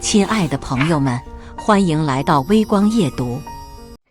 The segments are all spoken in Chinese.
亲爱的朋友们，欢迎来到微光夜读。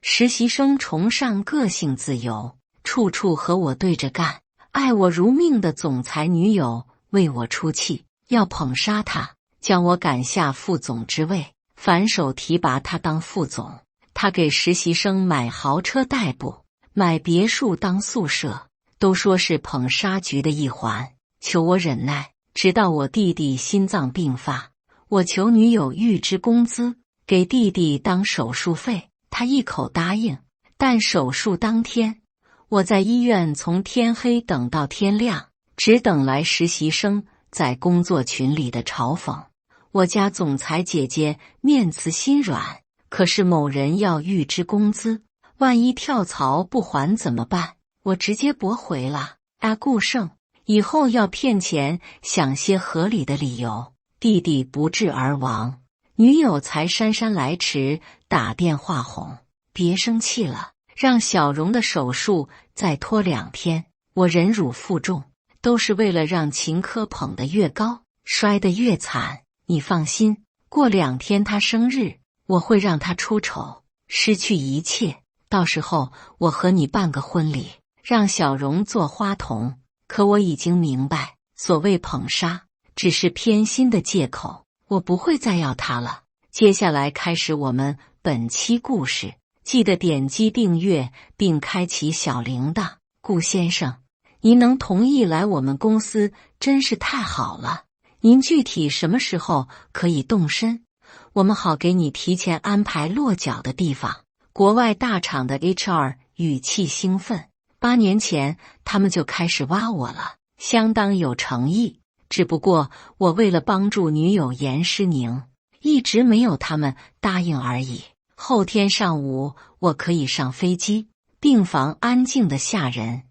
实习生崇尚个性自由，处处和我对着干。爱我如命的总裁女友为我出气，要捧杀他，将我赶下副总之位，反手提拔他当副总。他给实习生买豪车代步，买别墅当宿舍，都说是捧杀局的一环，求我忍耐，直到我弟弟心脏病发。我求女友预支工资，给弟弟当手术费，他一口答应。但手术当天，我在医院从天黑等到天亮，只等来实习生在工作群里的嘲讽。我家总裁姐姐面慈心软，可是某人要预支工资，万一跳槽不还怎么办？我直接驳回了。顾胜，以后要骗钱，想些合理的理由。弟弟不治而亡，女友才姗姗来迟打电话哄，别生气了，让小荣的手术再拖2天。我忍辱负重，都是为了让秦科捧得越高，摔得越惨。你放心，过2天他生日，我会让他出丑，失去一切。到时候我和你办个婚礼，让小荣做花童。可我已经明白，所谓捧杀只是偏心的借口，我不会再要他了。接下来开始我们本期故事，记得点击订阅并开启小铃铛。顾先生，您能同意来我们公司真是太好了，您具体什么时候可以动身？我们好给你提前安排落脚的地方。国外大厂的 HR 语气兴奋，8年前他们就开始挖我了，相当有诚意。只不过我为了帮助女友严诗宁，一直没有他们答应而已。后天上午我可以上飞机，病房安静的吓人，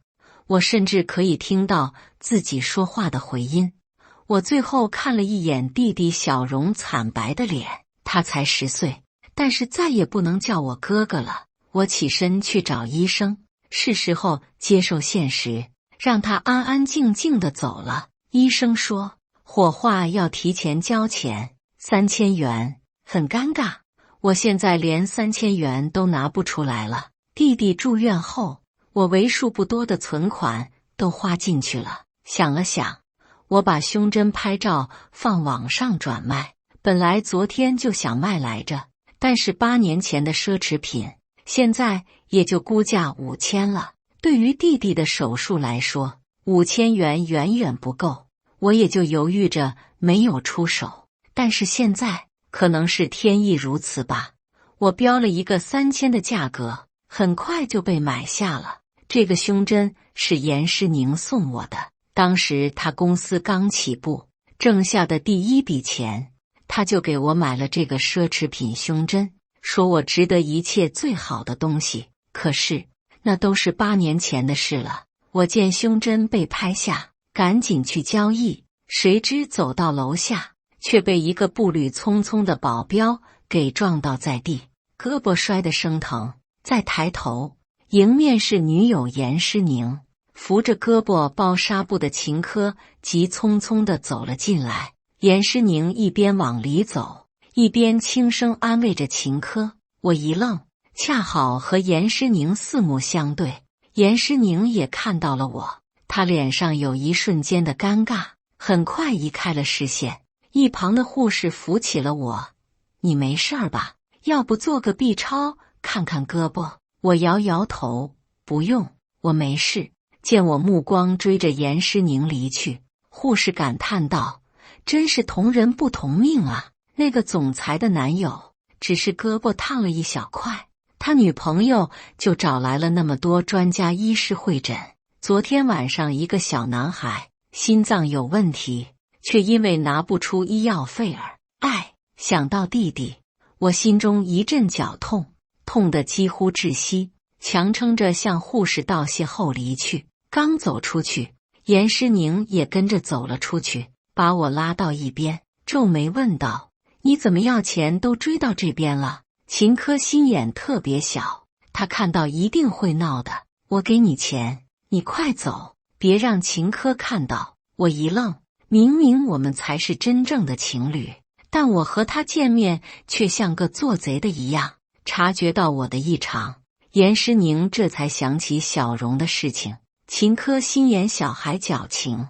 我甚至可以听到自己说话的回音。我最后看了一眼弟弟小荣惨白的脸，他才10岁，但是再也不能叫我哥哥了。我起身去找医生，是时候接受现实，让他安安静静的走了。医生说火化要提前交钱3000元，很尴尬，我现在连3000元都拿不出来了。弟弟住院后，我为数不多的存款都花进去了。想了想，我把胸针拍照放网上转卖，本来昨天就想卖来着，但是8年前的奢侈品，现在也就估价5000了。对于弟弟的手术来说，5000元远远不够，我也就犹豫着没有出手。但是现在可能是天意如此吧，我标了一个3000的价格，很快就被买下了。这个胸针是严诗宁送我的，当时他公司刚起步，挣下的第一笔钱，他就给我买了这个奢侈品胸针，说我值得一切最好的东西。可是那都是8年前的事了。我见胸针被拍下，赶紧去交易，谁知走到楼下，却被一个步履匆匆的保镖给撞倒在地，胳膊摔得生疼。再抬头，迎面是女友严诗宁，扶着胳膊包纱布的秦科急匆匆地走了进来。严诗宁一边往里走，一边轻声安慰着秦科。我一愣，恰好和严诗宁四目相对，严诗宁也看到了我，他脸上有一瞬间的尴尬，很快移开了视线。一旁的护士扶起了我，你没事儿吧？要不做个 B 超看看胳膊？我摇摇头，不用，我没事。见我目光追着严诗宁离去，护士感叹道，真是同人不同命啊。那个总裁的男友只是胳膊烫了一小块，他女朋友就找来了那么多专家医师会诊。昨天晚上一个小男孩心脏有问题，却因为拿不出医药费而想到弟弟，我心中一阵绞痛，痛得几乎窒息，强撑着向护士道谢后离去。刚走出去，严诗宁也跟着走了出去，把我拉到一边，皱眉问道，你怎么要钱都追到这边了？秦科心眼特别小，他看到一定会闹的。我给你钱，你快走，别让秦科看到。我一愣，明明我们才是真正的情侣，但我和他见面却像个做贼的一样。察觉到我的异常，严诗宁这才想起小荣的事情。秦科心眼小孩矫情，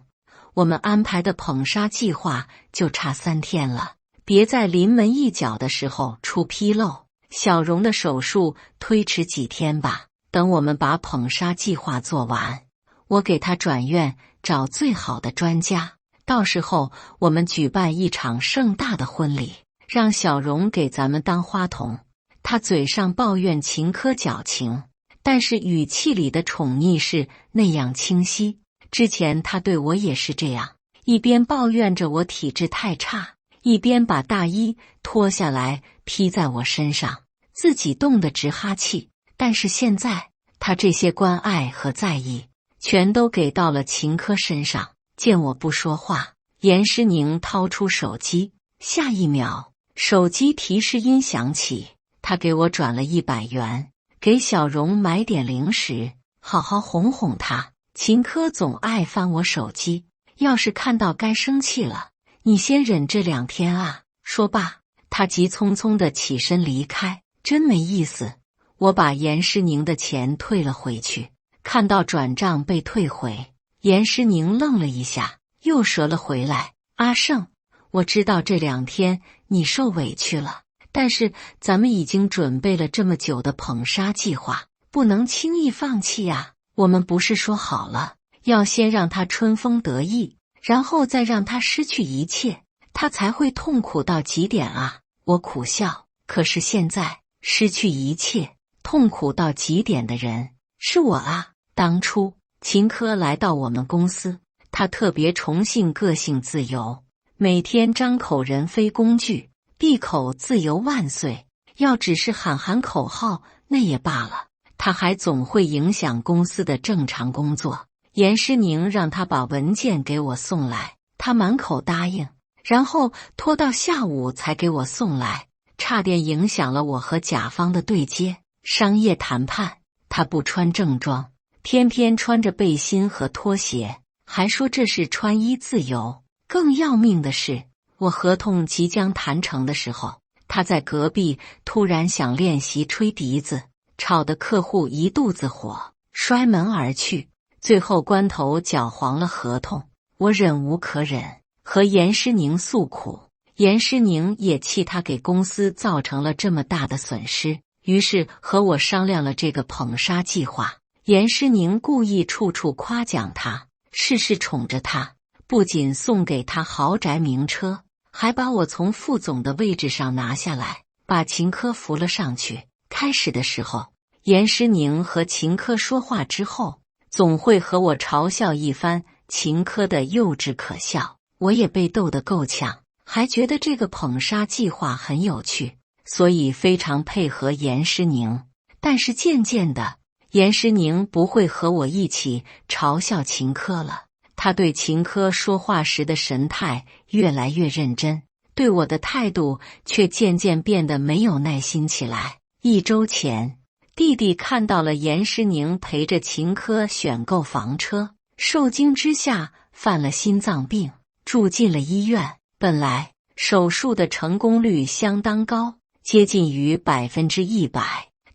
我们安排的捧杀计划就差3天了，别在临门一脚的时候出纰漏。小荣的手术推迟几天吧，等我们把捧杀计划做完，我给他转院找最好的专家，到时候我们举办一场盛大的婚礼，让小荣给咱们当花童。他嘴上抱怨秦科矫情，但是语气里的宠溺是那样清晰。之前他对我也是这样，一边抱怨着我体质太差，一边把大衣脱下来披在我身上，自己冻得直哈气。但是现在，他这些关爱和在意全都给到了秦科身上。见我不说话，严诗宁掏出手机，下一秒，手机提示音响起。他给我转了100元，给小荣买点零食，好好哄哄他。秦科总爱翻我手机，要是看到该生气了，你先忍这2天啊。说罢，他急匆匆地起身离开，真没意思。我把严诗宁的钱退了回去，看到转账被退回，严诗宁愣了一下，又折了回来。阿胜，我知道这2天你受委屈了，但是咱们已经准备了这么久的捧杀计划，不能轻易放弃啊。我们不是说好了，要先让他春风得意，然后再让他失去一切，他才会痛苦到极点啊。我苦笑，可是现在失去一切，痛苦到极点的人是我啊。当初秦科来到我们公司，他特别崇信个性自由，每天张口人非工具，闭口自由万岁。要只是喊喊口号那也罢了，他还总会影响公司的正常工作。严诗宁让他把文件给我送来，他满口答应，然后拖到下午才给我送来，差点影响了我和甲方的对接。商业谈判，他不穿正装，偏偏穿着背心和拖鞋，还说这是穿衣自由。更要命的是，我合同即将谈成的时候，他在隔壁突然想练习吹笛子，吵得客户一肚子火，摔门而去。最后关头搅黄了合同，我忍无可忍，和严诗宁诉苦。严诗宁也气他给公司造成了这么大的损失，于是和我商量了这个捧杀计划。严诗宁故意处处夸奖他，事事宠着他，不仅送给他豪宅名车，还把我从副总的位置上拿下来，把秦科扶了上去。开始的时候，严诗宁和秦科说话之后，总会和我嘲笑一番秦科的幼稚可笑，我也被逗得够呛，还觉得这个捧杀计划很有趣，所以非常配合严诗宁。但是渐渐的，严诗宁不会和我一起嘲笑秦科了，他对秦科说话时的神态越来越认真，对我的态度却渐渐变得没有耐心起来。1周前，弟弟看到了严诗宁陪着秦科选购房车，受惊之下犯了心脏病，住进了医院。本来手术的成功率相当高，接近于100%，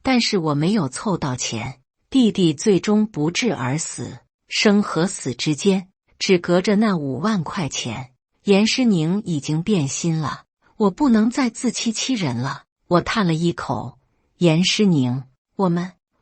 但是我没有凑到钱，弟弟最终不治而死。生和死之间只隔着那5万块钱，严诗宁已经变心了，我不能再自欺欺人了。我叹了一口，严诗宁，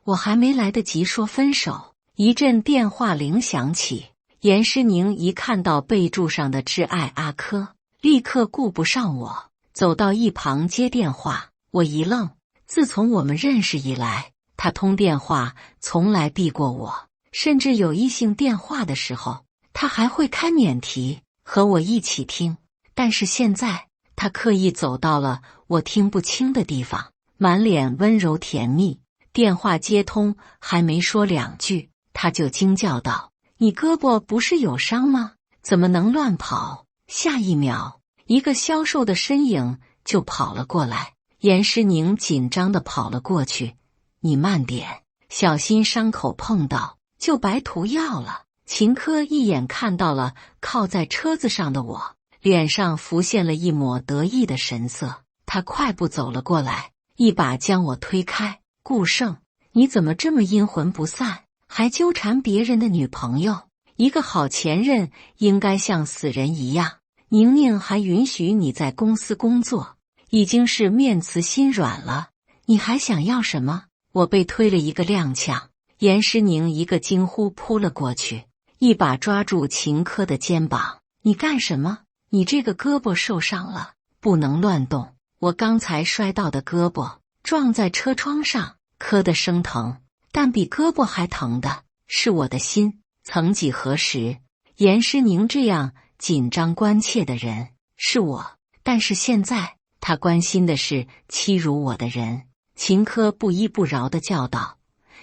我还没来得及说分手，一阵电话铃响起。严诗宁一看到备注上的挚爱阿珂，立刻顾不上我，走到一旁接电话。我一愣，自从我们认识以来，他通电话从来避过我，甚至有异性电话的时候，他还会开免提和我一起听。但是现在，他刻意走到了我听不清的地方，满脸温柔甜蜜。电话接通，还没说2句，他就惊叫道：“你胳膊不是有伤吗？怎么能乱跑？”下一秒，一个消瘦的身影就跑了过来。严诗宁紧张地跑了过去：“你慢点，小心伤口碰到就白涂药了。”秦科一眼看到了靠在车子上的我，脸上浮现了一抹得意的神色。他快步走了过来，一把将我推开。顾胜，你怎么这么阴魂不散，还纠缠别人的女朋友？一个好前任应该像死人一样。宁宁还允许你在公司工作，已经是面慈心软了，你还想要什么？我被推了一个踉跄，严诗宁一个惊呼扑了过去，一把抓住秦科的肩膀。你干什么？你这个胳膊受伤了，不能乱动。我刚才摔到的胳膊撞在车窗上，磕得生疼，但比胳膊还疼的是我的心。曾几何时，严诗宁这样紧张关切的人是我，但是现在他关心的是欺辱我的人。秦科不依不饶地叫道：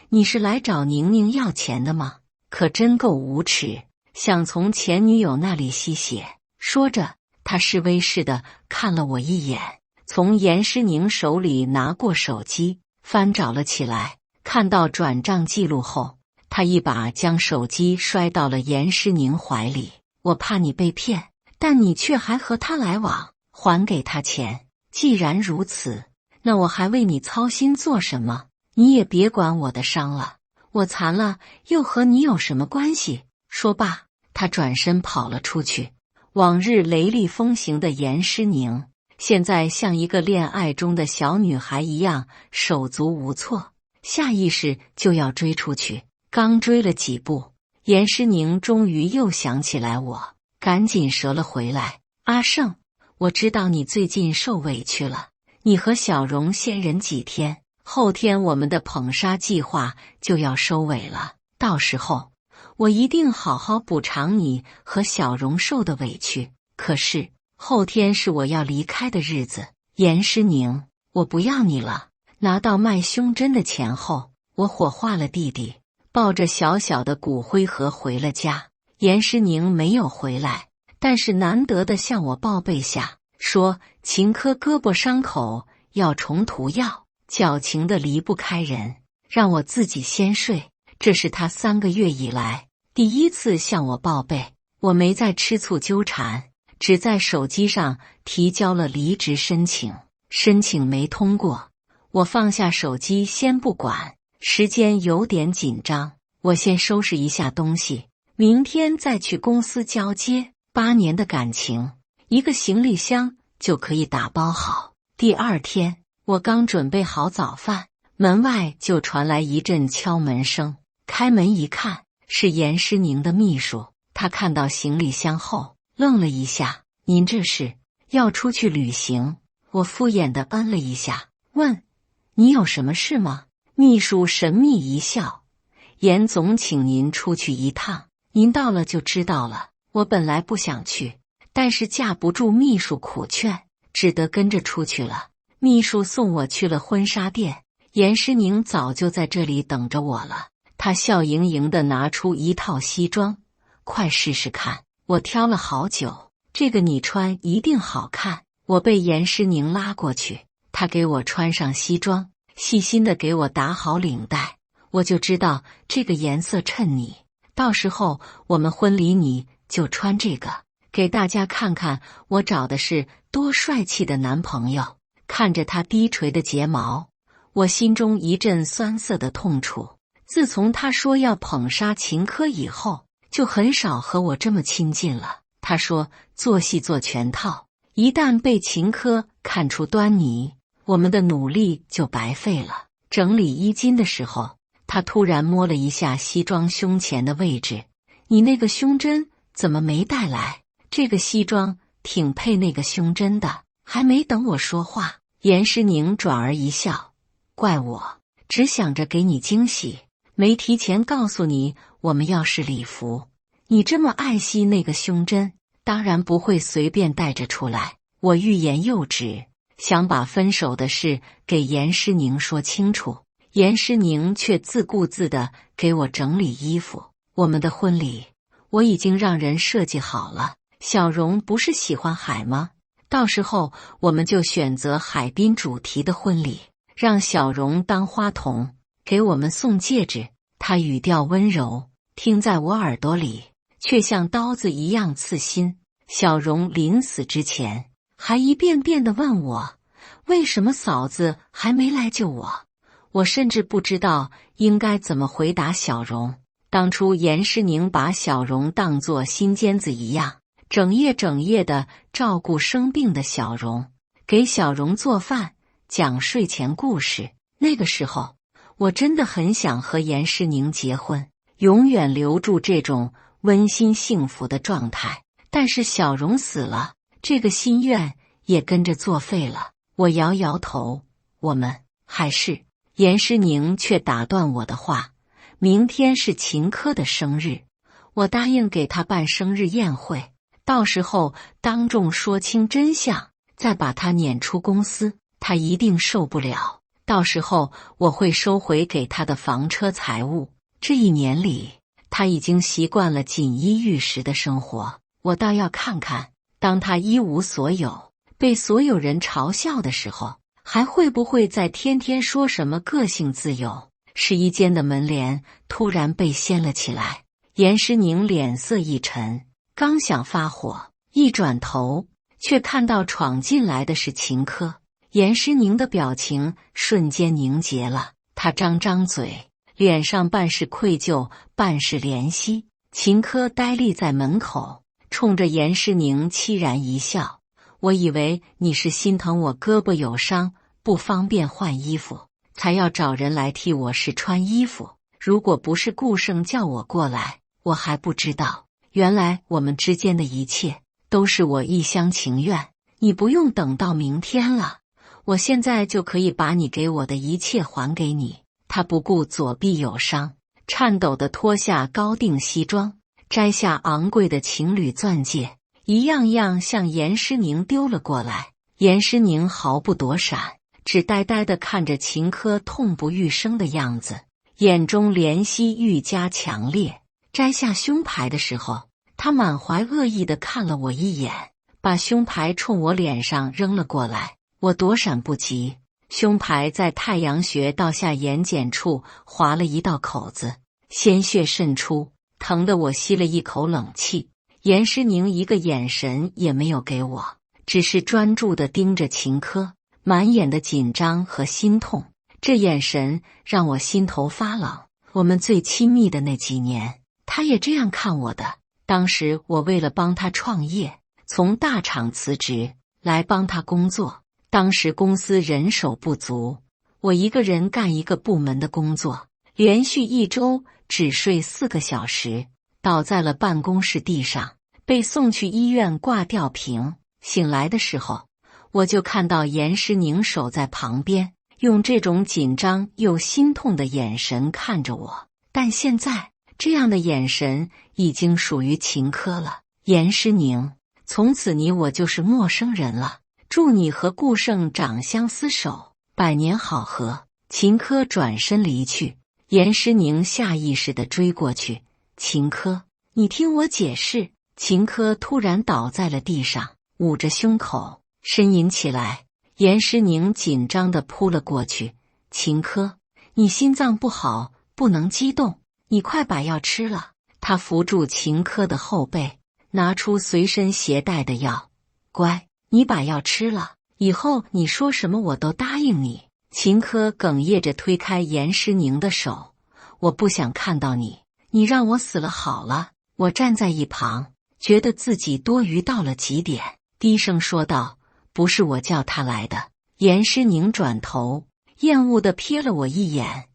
你是来找宁宁要钱的吗？可真够无耻，想从前女友那里吸血。说着，他示威似的看了我一眼，从严诗宁手里拿过手机，翻找了起来。看到转账记录后，他一把将手机摔到了严诗宁怀里。我怕你被骗，但你却还和他来往，还给他钱。既然如此，那我还为你操心做什么？你也别管我的伤了，我残了又和你有什么关系？说罢，他转身跑了出去。往日雷厉风行的严诗宁，现在像一个恋爱中的小女孩一样手足无措，下意识就要追出去。刚追了几步，严诗宁终于又想起来我，赶紧折了回来。阿胜，我知道你最近受委屈了，你和小荣先忍几天，后天我们的捧杀计划就要收尾了，到时候我一定好好补偿你和小荣受的委屈。可是后天是我要离开的日子，严诗宁，我不要你了。拿到卖胸针的钱后，我火化了弟弟，抱着小小的骨灰盒回了家。严诗宁没有回来，但是难得的向我报备下，说秦科胳膊伤口要重涂药，矫情的离不开人，让我自己先睡。这是他3个月以来第一次向我报备。我没再吃醋纠缠，只在手机上提交了离职申请，申请没通过。我放下手机先不管，时间有点紧张，我先收拾一下东西，明天再去公司交接。8年的感情，一个行李箱就可以打包好。第2天，我刚准备好早饭，门外就传来一阵敲门声。开门一看，是严诗宁的秘书。他看到行李箱后愣了一下，您这是要出去旅行？我敷衍地嗯了一下，问你有什么事吗？秘书神秘一笑，严总请您出去一趟，您到了就知道了。我本来不想去，但是架不住秘书苦劝，只得跟着出去了。秘书送我去了婚纱店，严诗宁早就在这里等着我了。他笑盈盈地拿出一套西装，快试试看。我挑了好久，这个你穿一定好看。我被严诗宁拉过去，他给我穿上西装，细心地给我打好领带。我就知道这个颜色衬你，到时候我们婚礼你就穿这个，给大家看看我找的是多帅气的男朋友。看着他低垂的睫毛，我心中一阵酸涩的痛楚。自从他说要捧杀秦科以后，就很少和我这么亲近了。他说做戏做全套，一旦被秦科看出端倪，我们的努力就白费了。整理衣襟的时候，他突然摸了一下西装胸前的位置，你那个胸针怎么没带来？这个西装挺配那个胸针的。还没等我说话，严诗宁转而一笑，怪我只想着给你惊喜，没提前告诉你我们要是礼服。你这么爱惜那个胸针，当然不会随便带着出来。我欲言又止，想把分手的事给严诗宁说清楚，严诗宁却自顾自地给我整理衣服。我们的婚礼我已经让人设计好了，小荣不是喜欢海吗？到时候我们就选择海滨主题的婚礼，让小荣当花童，给我们送戒指。他语调温柔，听在我耳朵里却像刀子一样刺心。小荣临死之前还一遍遍地问我，为什么嫂子还没来救我？我甚至不知道应该怎么回答小荣。当初严诗宁把小荣当作心尖子一样，整夜的照顾生病的小荣，给小荣做饭，讲睡前故事。那个时候，我真的很想和严诗宁结婚，永远留住这种温馨幸福的状态。但是小荣死了，这个心愿也跟着作废了。我摇摇头，我们还是……严诗宁却打断我的话，明天是秦科的生日，我答应给他办生日宴会，到时候当众说清真相，再把他撵出公司，他一定受不了。到时候我会收回给他的房车财物。这1年里，他已经习惯了锦衣玉食的生活，我倒要看看，当他一无所有，被所有人嘲笑的时候，还会不会再天天说什么个性自由？试衣间的门帘突然被掀了起来，严诗宁脸色一沉，刚想发火，一转头却看到闯进来的是秦科。严诗宁的表情瞬间凝结了，他张嘴，脸上半是愧疚，半是怜惜。秦科呆立在门口，冲着严诗宁凄然一笑，我以为你是心疼我胳膊有伤，不方便换衣服，才要找人来替我试穿衣服。如果不是顾胜叫我过来，我还不知道，原来我们之间的一切都是我一厢情愿。你不用等到明天了，我现在就可以把你给我的一切还给你。他不顾左臂有伤，颤抖地脱下高定西装，摘下昂贵的情侣钻戒，一样样向严诗宁丢了过来。严诗宁毫不躲闪，只呆呆地看着秦科痛不欲生的样子，眼中怜惜愈加强烈。摘下胸牌的时候，他满怀恶意地看了我一眼，把胸牌冲我脸上扔了过来。我躲闪不及，胸牌在太阳穴到下眼睑处划了一道口子，鲜血渗出，疼得我吸了一口冷气。严诗宁一个眼神也没有给我，只是专注地盯着秦科，满眼的紧张和心痛。这眼神让我心头发冷。我们最亲密的那几年，他也这样看我的。当时我为了帮他创业，从大厂辞职来帮他工作。当时公司人手不足，我一个人干一个部门的工作，连续1周只睡4个小时，倒在了办公室地上，被送去医院挂吊瓶。醒来的时候，我就看到严诗宁守在旁边，用这种紧张又心痛的眼神看着我。但现在，这样的眼神已经属于秦科了。严诗宁，从此你我就是陌生人了。祝你和顾胜长相厮守，百年好合。秦科转身离去，严诗宁下意识地追过去。秦科，你听我解释。秦科突然倒在了地上，捂着胸口呻吟起来。严诗宁紧张地扑了过去。秦科，你心脏不好，不能激动，你快把药吃了。他扶住秦科的后背，拿出随身携带的药。乖，你把药吃了，以后你说什么我都答应你。秦科哽咽着推开严诗宁的手，我不想看到你，你让我死了好了。我站在一旁，觉得自己多余到了极点，低声说道，不是我叫他来的。严诗宁转头，厌恶地瞥了我一眼，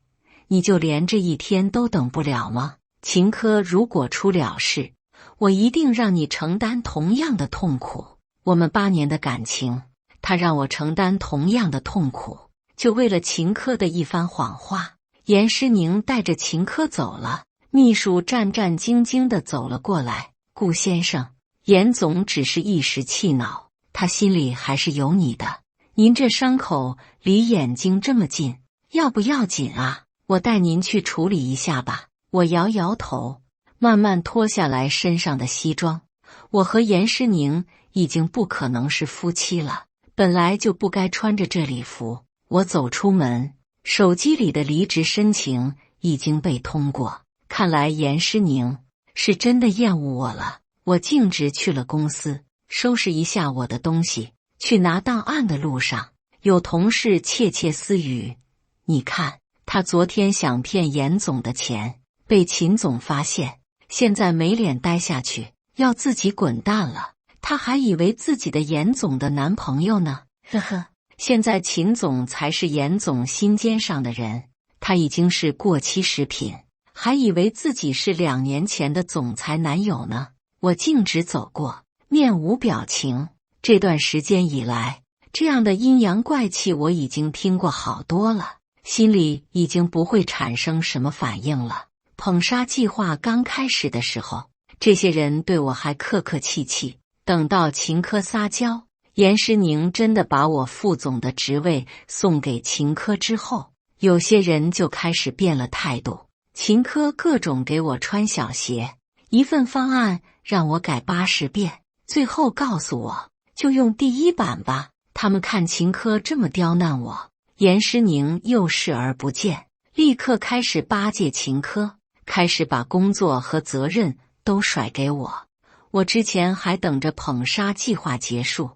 你就连这一天都等不了吗？秦科如果出了事，我一定让你承担同样的痛苦。我们8年的感情，他让我承担同样的痛苦，就为了秦科的一番谎话。严诗宁带着秦科走了，秘书战战兢兢地走了过来。顾先生，严总只是一时气恼，他心里还是有你的。您这伤口离眼睛这么近，要不要紧啊？我带您去处理一下吧。我摇摇头，慢慢脱下来身上的西装。我和严诗宁已经不可能是夫妻了，本来就不该穿着这礼服。我走出门，手机里的离职申请已经被通过，看来严诗宁是真的厌恶我了。我径直去了公司。收拾一下我的东西，去拿档案的路上，有同事窃窃私语：你看，他昨天想骗严总的钱，被秦总发现，现在没脸待下去，要自己滚蛋了。他还以为自己的严总的男朋友呢，呵呵。现在秦总才是严总心尖上的人，他已经是过期食品，还以为自己是2年前的总裁男友呢。我径直走过，面无表情。这段时间以来，这样的阴阳怪气我已经听过好多了，心里已经不会产生什么反应了。捧杀计划刚开始的时候，这些人对我还客客气气，等到秦科撒娇，严诗宁真的把我副总的职位送给秦科之后，有些人就开始变了态度。秦科各种给我穿小鞋，一份方案让我改80遍，最后告诉我就用第1版吧。他们看秦科这么刁难我，严诗宁又视而不见，立刻开始巴结秦科，开始把工作和责任都甩给我。我之前还等着捧杀计划结束，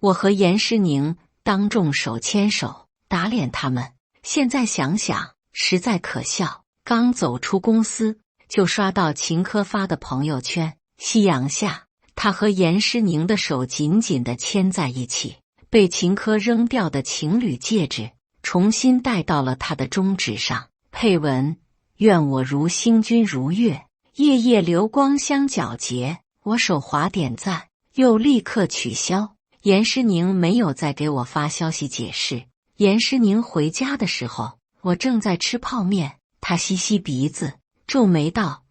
我和严诗宁当众手牵手打脸他们，现在想想实在可笑。刚走出公司，就刷到秦科发的朋友圈，夕阳下，他和严诗宁的手紧紧地牵在一起，被秦科扔掉的情侣戒指重新戴到了他的中指上，配文：愿我如星君如月，夜夜流光相皎洁。我手滑点赞，又立刻取消。严诗宁没有再给我发消息解释。严诗宁回家的时候，我正在吃泡面，他吸吸鼻子，皱眉道：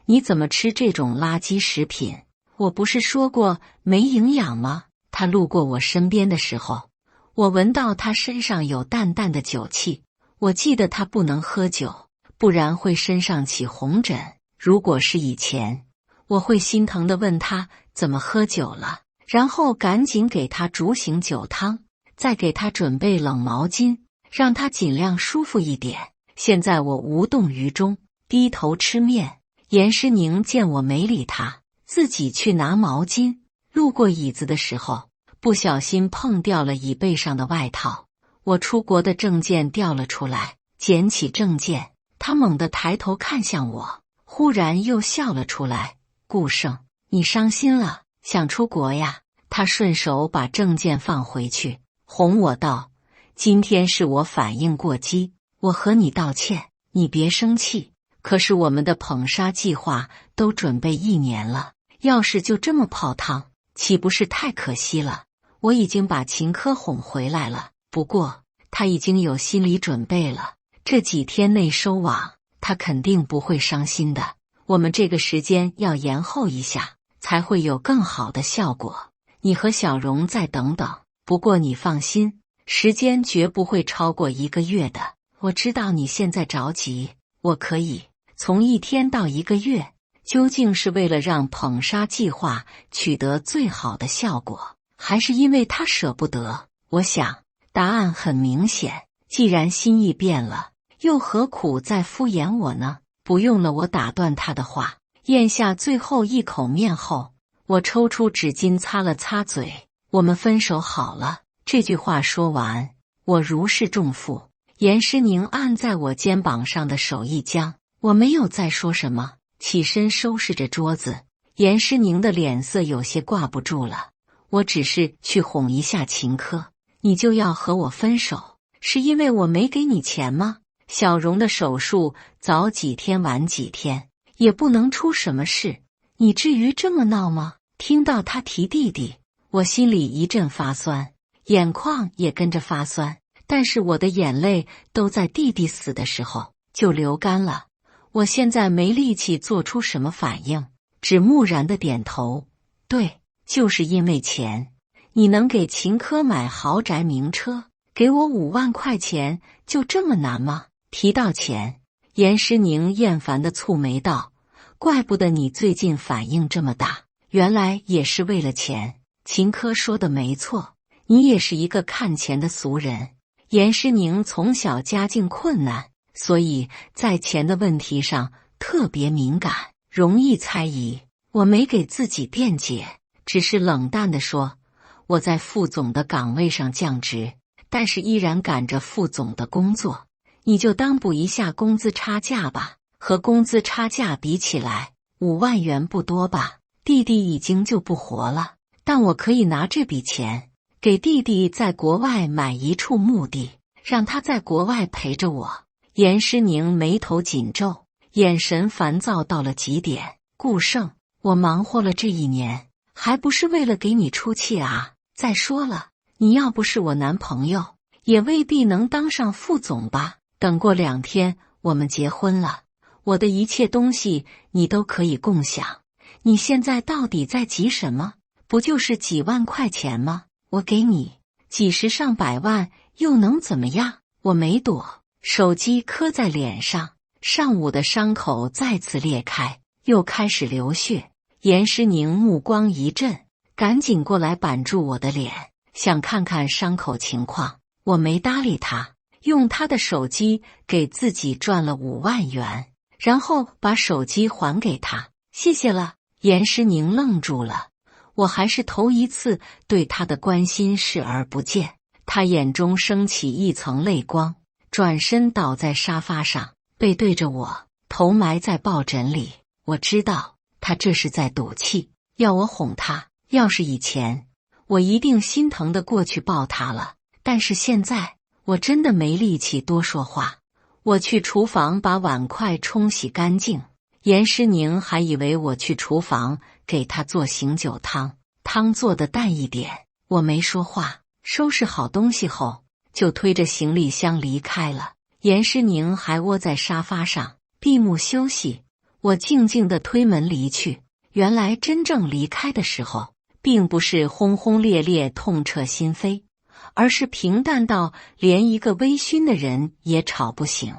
你怎么吃这种垃圾食品？我不是说过没营养吗？他路过我身边的时候，我闻到他身上有淡淡的酒气。我记得他不能喝酒，不然会身上起红疹。如果是以前，我会心疼地问他怎么喝酒了，然后赶紧给他煮醒酒汤，再给他准备冷毛巾，让他尽量舒服一点。现在我无动于衷，低头吃面。严诗宁见我没理他，自己去拿毛巾，路过椅子的时候，不小心碰掉了椅背上的外套，我出国的证件掉了出来，捡起证件，他猛地抬头看向我，忽然又笑了出来。顾胜，你伤心了，想出国呀？他顺手把证件放回去，哄我道：今天是我反应过激，我和你道歉，你别生气。可是我们的捧杀计划都准备1年了，要是就这么泡汤，岂不是太可惜了？我已经把秦科哄回来了，不过他已经有心理准备了，这几天内收网，他肯定不会伤心的。我们这个时间要延后一下，才会有更好的效果。你和小荣再等等，不过你放心，时间绝不会超过1个月的。我知道你现在着急，我可以从1天到1个月，究竟是为了让捧杀计划取得最好的效果，还是因为他舍不得？我想答案很明显，既然心意变了，又何苦再敷衍我呢？不用了，我打断他的话，咽下最后一口面后，我抽出纸巾擦了擦嘴。我们分手好了。这句话说完，我如释重负。严诗宁按在我肩膀上的手一僵，我没有再说什么，起身收拾着桌子。严诗宁的脸色有些挂不住了，我只是去哄一下秦科。你就要和我分手，是因为我没给你钱吗？小荣的手术早几天晚几天，也不能出什么事，你至于这么闹吗？听到他提弟弟，我心里一阵发酸，眼眶也跟着发酸，但是我的眼泪都在弟弟死的时候就流干了。我现在没力气做出什么反应，只木然的点头。对，就是因为钱。你能给秦科买豪宅名车，给我5万块钱，就这么难吗？提到钱，严诗宁厌烦地蹙眉道：怪不得你最近反应这么大，原来也是为了钱。秦科说的没错，你也是一个看钱的俗人。严诗宁从小家境困难，所以在钱的问题上特别敏感，容易猜疑。我没给自己辩解，只是冷淡地说：“我在副总的岗位上降职，但是依然赶着副总的工作，你就当补一下工资差价吧。和工资差价比起来，5万元不多吧？弟弟已经就不活了，但我可以拿这笔钱给弟弟在国外买一处墓地，让他在国外陪着我。”严诗宁眉头紧皱，眼神烦躁到了极点。顾胜，我忙活了这1年，还不是为了给你出气啊？再说了，你要不是我男朋友，也未必能当上副总吧？等过2天，我们结婚了，我的一切东西你都可以共享。你现在到底在急什么？不就是几万块钱吗？我给你几十上百万，又能怎么样？我没躲，手机磕在脸上，上午的伤口再次裂开，又开始流血。严诗宁目光一震，赶紧过来板住我的脸，想看看伤口情况。我没搭理他，用他的手机给自己赚了5万元，然后把手机还给他。谢谢了。严诗宁愣住了，我还是头一次对他的关心视而不见。他眼中升起一层泪光，转身倒在沙发上，背对着我，头埋在抱枕里。我知道他这是在赌气，要我哄他。要是以前，我一定心疼的过去抱他了，但是现在我真的没力气多说话。我去厨房把碗筷冲洗干净。严诗宁还以为我去厨房给他做醒酒汤，汤做的淡一点。我没说话，收拾好东西后就推着行李箱离开了。严诗宁还窝在沙发上闭目休息。我静静地推门离去。原来真正离开的时候，并不是轰轰烈烈痛彻心扉，而是平淡到连一个微醺的人也吵不醒。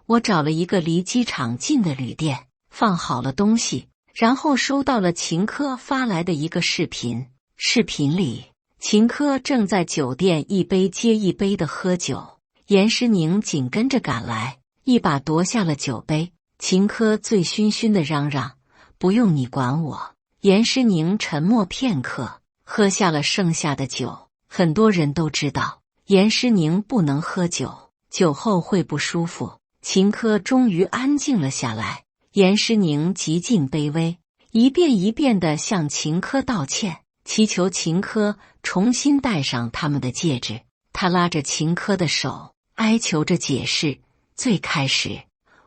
我找了一个离机场近的旅店，放好了东西，然后收到了秦科发来的一个视频。视频里，秦科正在酒店一杯接一杯的喝酒，严诗宁紧跟着赶来，一把夺下了酒杯。秦科醉醺醺的嚷嚷：“不用你管我。”严诗宁沉默片刻，喝下了剩下的酒。很多人都知道严诗宁不能喝酒，酒后会不舒服。秦科终于安静了下来。严诗宁极尽卑微，一遍一遍地向秦科道歉，祈求秦科重新戴上他们的戒指。他拉着秦科的手，哀求着解释：“最开始，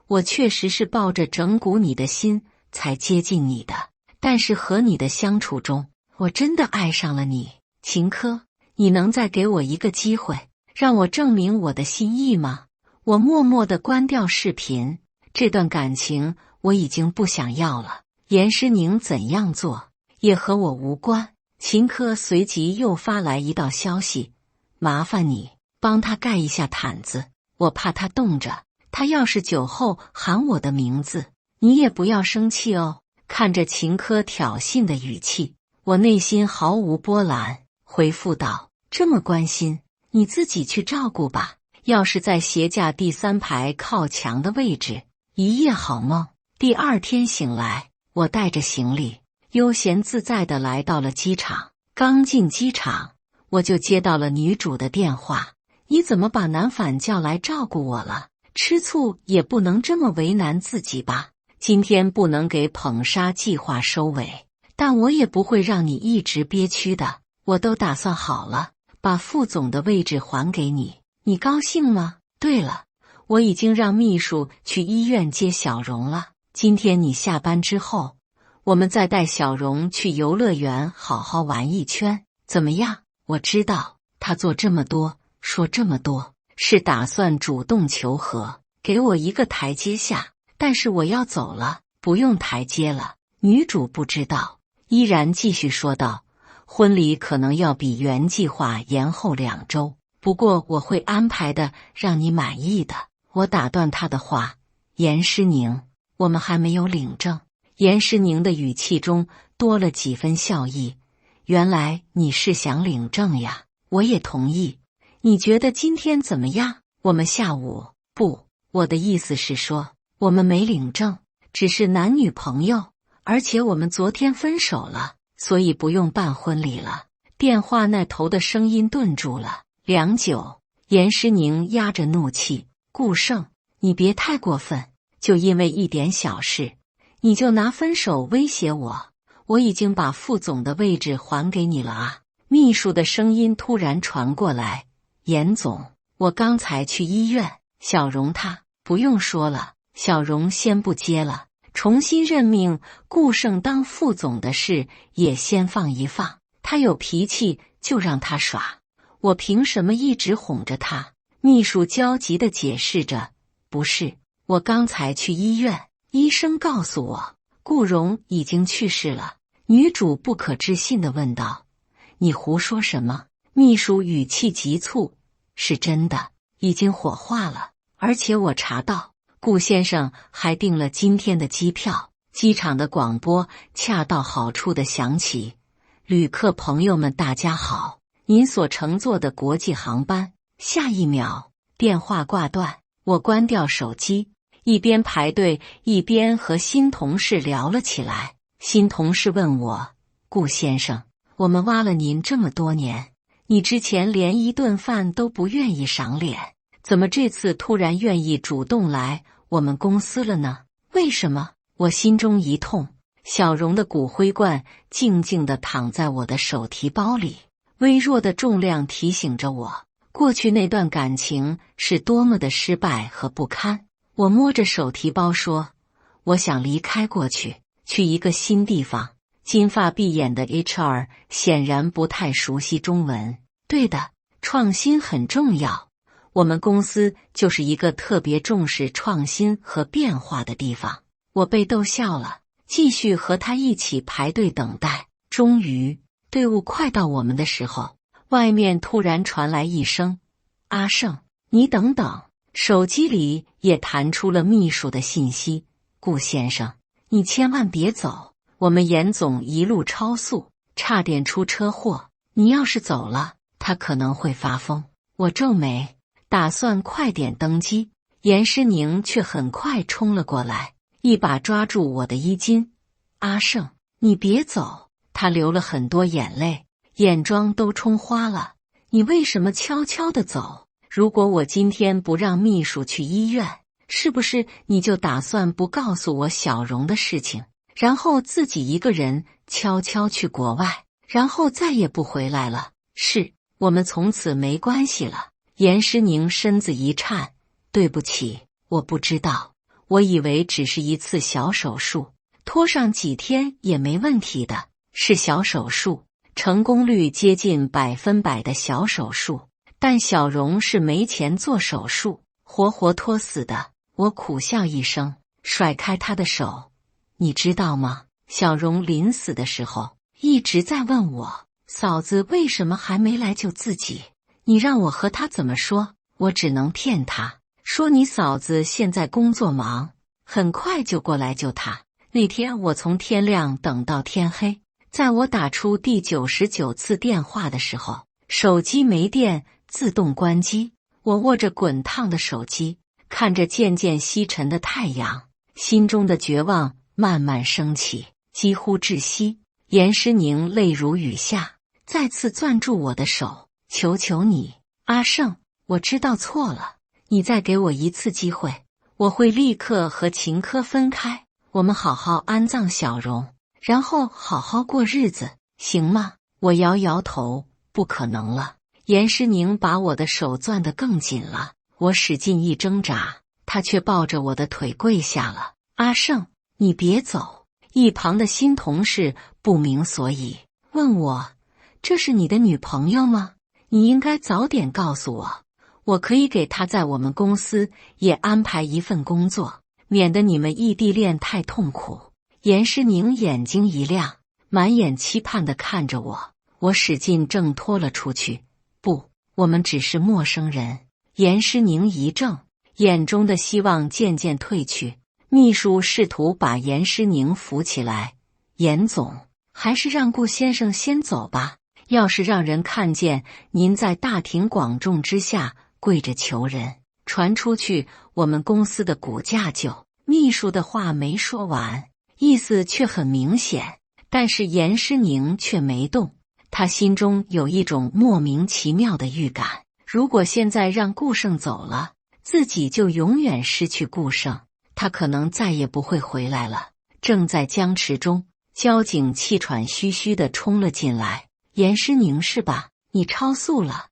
我确实是抱着整蛊你的心才接近你的，但是和你的相处中，我真的爱上了你。秦科，你能再给我一个机会，让我证明我的心意吗？”我默默地关掉视频，这段感情我已经不想要了。严诗宁怎样做也和我无关。秦科随即又发来一道消息：“麻烦你帮他盖一下毯子，我怕他冻着。他要是酒后喊我的名字，你也不要生气哦。”看着秦科挑衅的语气，我内心毫无波澜，回复道：“这么关心，你自己去照顾吧。要是在鞋架第3排靠墙的位置，一夜好梦。”第2天醒来，我带着行李，悠闲自在地来到了机场。刚进机场，我就接到了女主的电话：“你怎么把男反叫来照顾我了？吃醋也不能这么为难自己吧？今天不能给捧杀计划收尾，但我也不会让你一直憋屈的。我都打算好了，把副总的位置还给你。你高兴吗？对了，我已经让秘书去医院接小荣了。今天你下班之后，我们再带小荣去游乐园好好玩一圈，怎么样？”我知道他做这么多，说这么多，是打算主动求和，给我一个台阶下。但是我要走了，不用台阶了。女主不知道，依然继续说道：“婚礼可能要比原计划延后2周。不过我会安排的让你满意的。”我打断他的话：“严诗宁，我们还没有领证。”严诗宁的语气中多了几分笑意：“原来你是想领证呀，我也同意。你觉得今天怎么样？我们下午……不，我的意思是说，我们没领证，只是男女朋友，而且我们昨天分手了。所以不用办婚礼了。电话那头的声音顿住了，良久，严诗宁压着怒气：顾胜，你别太过分，就因为一点小事，你就拿分手威胁我？我已经把副总的位置还给你了啊！秘书的声音突然传过来：严总，我刚才去医院，小荣她……不用说了，小荣先不接了，重新任命顾胜当副总的事也先放一放。他有脾气就让他耍，我凭什么一直哄着他？秘书焦急地解释着：不是，我刚才去医院，医生告诉我顾荣已经去世了。女主不可置信地问道：你胡说什么？秘书语气急促：是真的，已经火化了，而且我查到顾先生还订了今天的机票。机场的广播恰到好处地响起：旅客朋友们大家好，您所乘坐的国际航班。下一秒，电话挂断，我关掉手机，一边排队一边和新同事聊了起来。新同事问我：顾先生，我们挖了您这么多年，你之前连一顿饭都不愿意赏脸，怎么这次突然愿意主动来我们公司了呢？为什么？我心中一痛。小荣的骨灰罐静静地躺在我的手提包里，微弱的重量提醒着我，过去那段感情是多么的失败和不堪。我摸着手提包说：我想离开过去，去一个新地方。金发碧眼的 HR 显然不太熟悉中文。对的，创新很重要。我们公司就是一个特别重视创新和变化的地方。我被逗笑了，继续和他一起排队等待。终于，队伍快到我们的时候，外面突然传来一声：阿胜，你等等。手机里也弹出了秘书的信息：顾先生，你千万别走，我们严总一路超速，差点出车祸，你要是走了，他可能会发疯。我皱眉，打算快点登机，严诗宁却很快冲了过来，一把抓住我的衣襟：阿胜，你别走。他流了很多眼泪，眼妆都冲花了。你为什么悄悄地走？如果我今天不让秘书去医院，是不是你就打算不告诉我小荣的事情，然后自己一个人悄悄去国外，然后再也不回来了？是，我们从此没关系了。严诗宁身子一颤：对不起，我不知道，我以为只是一次小手术，拖上几天也没问题的。是小手术，成功率接近100%的小手术，但小荣是没钱做手术，活活拖死的。我苦笑一声，甩开他的手。你知道吗？小荣临死的时候一直在问我，嫂子为什么还没来救自己？你让我和他怎么说？我只能骗他，说你嫂子现在工作忙，很快就过来救他。那天我从天亮等到天黑，在我打出第99次电话的时候，手机没电，自动关机。我握着滚烫的手机，看着渐渐西沉的太阳，心中的绝望慢慢升起，几乎窒息。严诗宁泪如雨下，再次攥住我的手：求求你，阿胜，我知道错了，你再给我一次机会，我会立刻和秦科分开，我们好好安葬小荣，然后好好过日子，行吗？我摇摇头：不可能了。严诗宁把我的手攥得更紧了，我使劲一挣扎，他却抱着我的腿跪下了：阿胜，你别走。一旁的新同事不明所以，问我：这是你的女朋友吗？你应该早点告诉我，我可以给她在我们公司也安排一份工作，免得你们异地恋太痛苦。严诗宁眼睛一亮，满眼期盼地看着我，我使劲挣脱了出去：不，我们只是陌生人。严诗宁一怔，眼中的希望渐渐褪去。秘书试图把严诗宁扶起来：严总，还是让顾先生先走吧，要是让人看见您在大庭广众之下跪着求人，传出去我们公司的股价就……秘书的话没说完，意思却很明显，但是严诗宁却没动。他心中有一种莫名其妙的预感，如果现在让顾胜走了，自己就永远失去顾胜，他可能再也不会回来了。正在僵持中，交警气喘吁吁地冲了进来。严诗宁是吧？你超速了，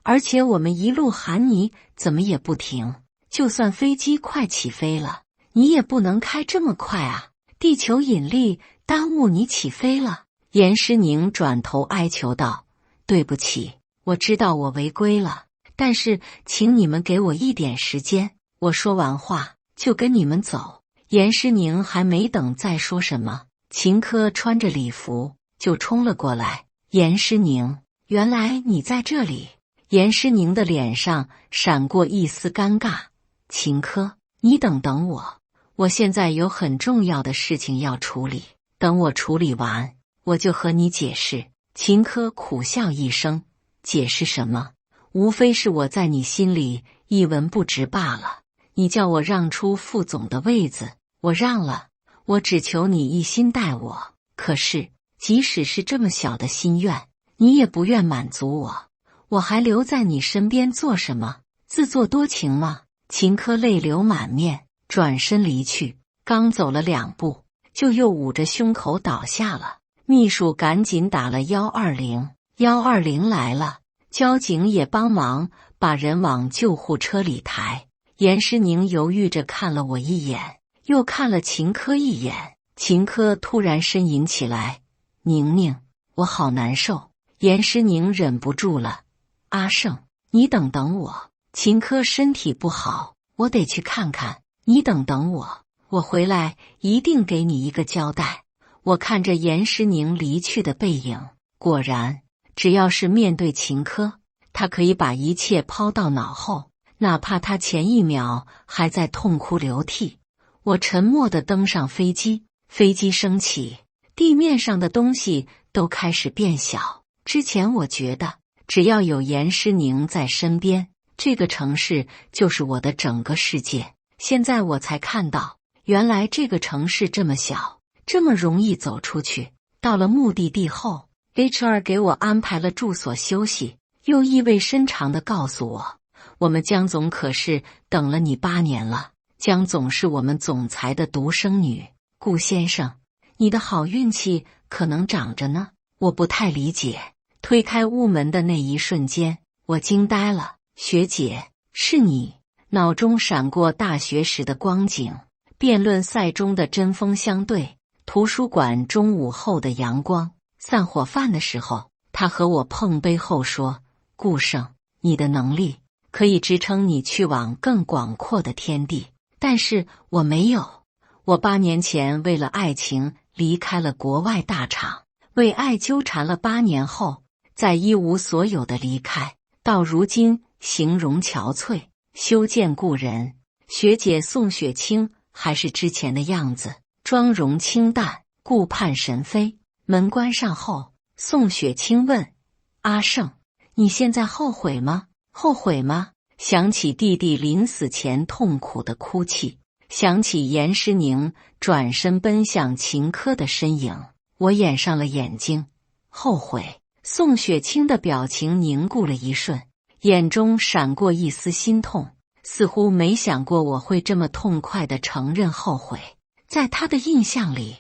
而且我们一路喊你怎么也不停，就算飞机快起飞了，你也不能开这么快啊！地球引力耽误你起飞了。严诗宁转头哀求道：对不起，我知道我违规了，但是请你们给我一点时间，我说完话就跟你们走。严诗宁还没等再说什么，秦科穿着礼服就冲了过来。严诗宁，原来你在这里。严诗宁的脸上闪过一丝尴尬。秦科，你等等我，我现在有很重要的事情要处理，等我处理完我就和你解释。秦科苦笑一声，解释什么？无非是我在你心里一文不值罢了。你叫我让出副总的位子，我让了，我只求你一心待我。可是即使是这么小的心愿，你也不愿满足我，我还留在你身边做什么？自作多情吗？秦科泪流满面，转身离去。刚走了2步，就又捂着胸口倒下了。秘书赶紧打了120，120来了，交警也帮忙把人往救护车里抬。严诗宁犹豫着看了我一眼，又看了秦科一眼。秦科突然呻吟起来：宁宁，我好难受。严诗宁忍不住了：阿胜，你等等我。秦科身体不好，我得去看看，你等等我，我回来一定给你一个交代。我看着严诗宁离去的背影，果然，只要是面对秦科，他可以把一切抛到脑后，哪怕他前一秒还在痛哭流涕。我沉默地登上飞机，飞机升起，地面上的东西都开始变小。之前我觉得，只要有严诗宁在身边，这个城市就是我的整个世界。现在我才看到，原来这个城市这么小，这么容易走出去。到了目的地后， HR 给我安排了住所休息，又意味深长地告诉我，我们江总可是等了你8年了。江总是我们总裁的独生女。顾先生，你的好运气可能长着呢。我不太理解。推开屋门的那一瞬间，我惊呆了。学姐，是你？脑中闪过大学时的光景，辩论赛中的针锋相对，图书馆中午后的阳光，散伙饭的时候，他和我碰杯后说：顾胜，你的能力可以支撑你去往更广阔的天地，但是我没有。我8年前为了爱情离开了国外大厂，为爱纠缠了8年后，再一无所有的离开，到如今形容憔悴，修建故人。学姐宋雪清还是之前的样子，妆容清淡，顾盼神飞。门关上后，宋雪清问：阿胜，你现在后悔吗？后悔吗？想起弟弟临死前痛苦的哭泣，想起严诗宁转身奔向秦科的身影，我掩上了眼睛。后悔。宋雪清的表情凝固了一瞬，眼中闪过一丝心痛，似乎没想过我会这么痛快地承认后悔。在他的印象里，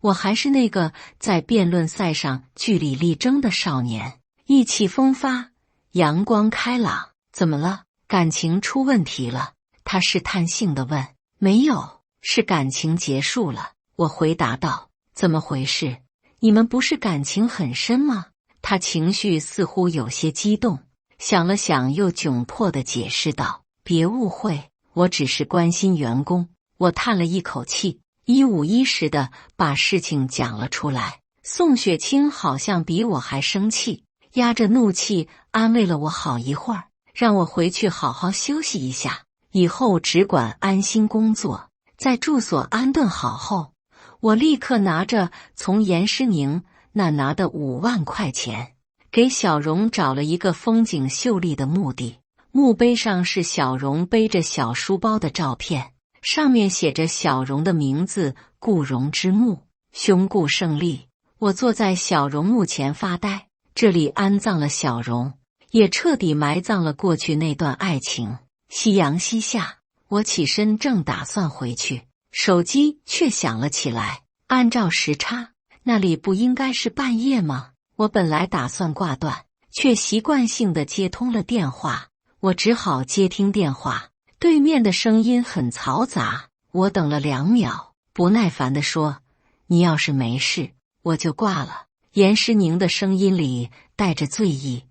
我还是那个在辩论赛上据理力争的少年，意气风发，阳光开朗。怎么了？感情出问题了？他试探性地问。没有，是感情结束了。我回答道。怎么回事？你们不是感情很深吗？他情绪似乎有些激动，想了想又窘迫地解释道：别误会，我只是关心员工。我叹了一口气，一五一十地把事情讲了出来。宋雪清好像比我还生气，压着怒气安慰了我好一会儿，让我回去好好休息一下，以后只管安心工作。在住所安顿好后，我立刻拿着从严诗宁那拿的5万块钱，给小荣找了一个风景秀丽的墓地。墓碑上是小荣背着小书包的照片，上面写着小荣的名字：顾荣之墓，兄顾胜利。我坐在小榕墓前发呆，这里安葬了小榕，也彻底埋葬了过去那段爱情。夕阳西下，我起身正打算回去，手机却响了起来。按照时差，那里不应该是半夜吗？我本来打算挂断，却习惯性地接通了电话。我只好接听电话，对面的声音很嘈杂。我等了2秒，不耐烦地说：“你要是没事，我就挂了。”严诗宁的声音里带着醉意：“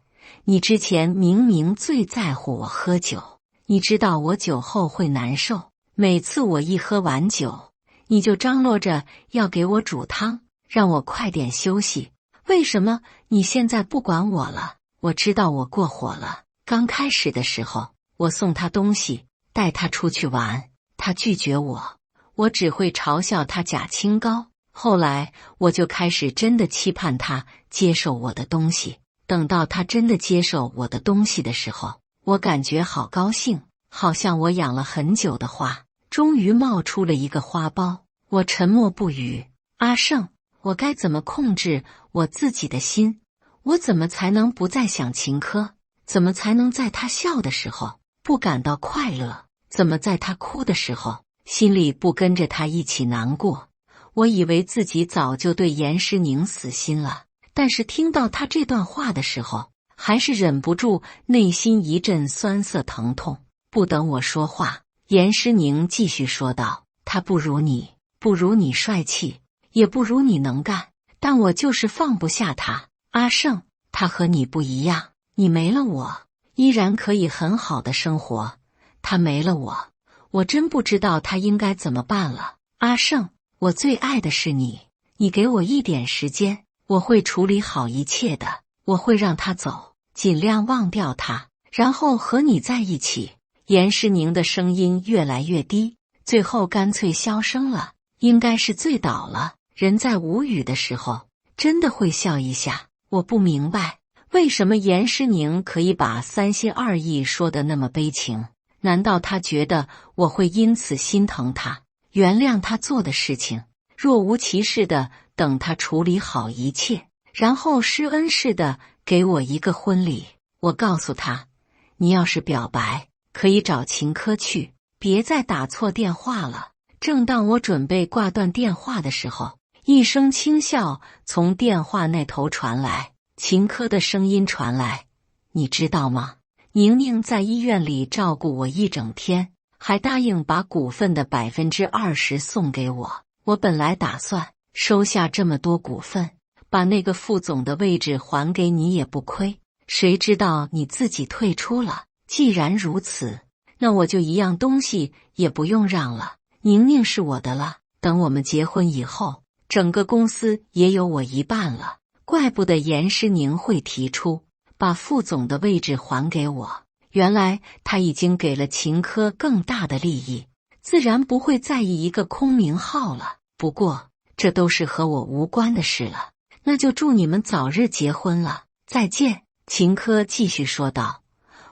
你之前明明最在乎我喝酒，你知道我酒后会难受，每次我一喝完酒，你就张罗着要给我煮汤，让我快点休息。为什么你现在不管我了？”我知道我过火了。刚开始的时候，我送他东西，带他出去玩，他拒绝我，我只会嘲笑他假清高。后来我就开始真的期盼他接受我的东西。等到他真的接受我的东西的时候，我感觉好高兴，好像我养了很久的花终于冒出了一个花苞。我沉默不语。阿胜，我该怎么控制我自己的心？我怎么才能不再想秦科？怎么才能在他笑的时候不感到快乐？怎么在他哭的时候心里不跟着他一起难过？我以为自己早就对严诗宁死心了，但是听到他这段话的时候，还是忍不住内心一阵酸涩疼痛。不等我说话，严诗宁继续说道：“他不如你，不如你帅气，也不如你能干，但我就是放不下他。阿胜，他和你不一样，你没了我，依然可以很好的生活。他没了我，我真不知道他应该怎么办了。阿胜，我最爱的是你，你给我一点时间，我会处理好一切的。我会让他走，尽量忘掉他，然后和你在一起。”严诗宁的声音越来越低，最后干脆消声了，应该是醉倒了。人在无语的时候，真的会笑一下。我不明白，为什么严诗宁可以把3心2意说得那么悲情？难道他觉得我会因此心疼他，原谅他做的事情，若无其事的等他处理好一切，然后施恩似的给我一个婚礼？我告诉他，你要是表白，可以找秦科去，别再打错电话了。正当我准备挂断电话的时候，一声轻笑从电话那头传来，秦科的声音传来：“你知道吗？宁宁在医院里照顾我一整天，还答应把股份的20%送给我。我本来打算收下这么多股份，把那个副总的位置还给你也不亏，谁知道你自己退出了。既然如此，那我就一样东西也不用让了，宁宁是我的了。等我们结婚以后，整个公司也有我一半了。怪不得严诗宁会提出把副总的位置还给我，原来他已经给了秦科更大的利益，自然不会在意一个空名号了。不过这都是和我无关的事了，那就祝你们早日结婚了，再见。秦科继续说道：“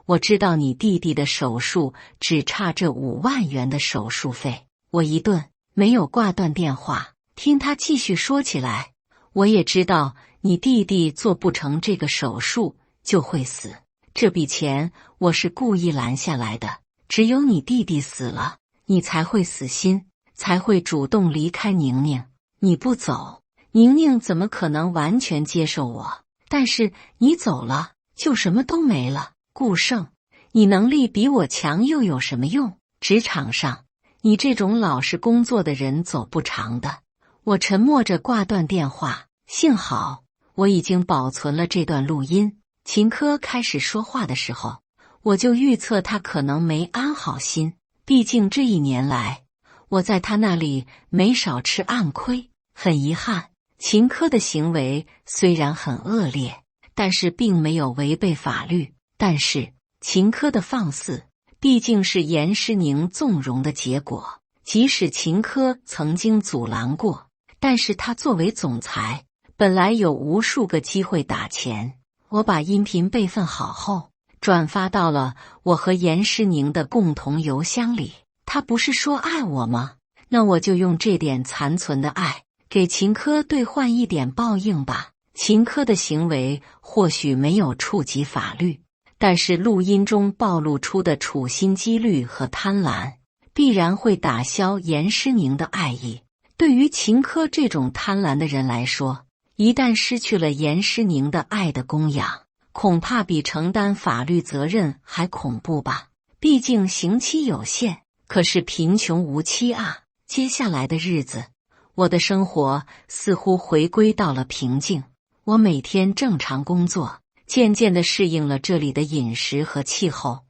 我知道你弟弟的手术只差这5万元的手术费。”我一顿没有挂断电话，听他继续说起来。我也知道你弟弟做不成这个手术就会死，这笔钱我是故意拦下来的。只有你弟弟死了，你才会死心，才会主动离开宁宁。你不走，宁宁怎么可能完全接受我？但是你走了，就什么都没了。顾胜，你能力比我强又有什么用？职场上，你这种老实工作的人走不长的。我沉默着挂断电话，幸好我已经保存了这段录音。秦科开始说话的时候，我就预测他可能没安好心，毕竟这1年来，我在他那里没少吃暗亏。很遗憾，秦科的行为虽然很恶劣，但是并没有违背法律。但是秦科的放肆毕竟是严诗宁纵容的结果，即使秦科曾经阻拦过，但是他作为总裁，本来有无数个机会打钱。我把音频备份好后，转发到了我和严诗宁的共同邮箱里。他不是说爱我吗？那我就用这点残存的爱给秦科兑换一点报应吧。秦科的行为或许没有触及法律，但是录音中暴露出的处心积虑和贪婪，必然会打消严诗宁的爱意。对于秦科这种贪婪的人来说，一旦失去了严诗宁的爱的供养，恐怕比承担法律责任还恐怖吧。毕竟刑期有限，可是贫穷无期啊。接下来的日子，我的生活似乎回归到了平静。我每天正常工作，渐渐地适应了这里的饮食和气候。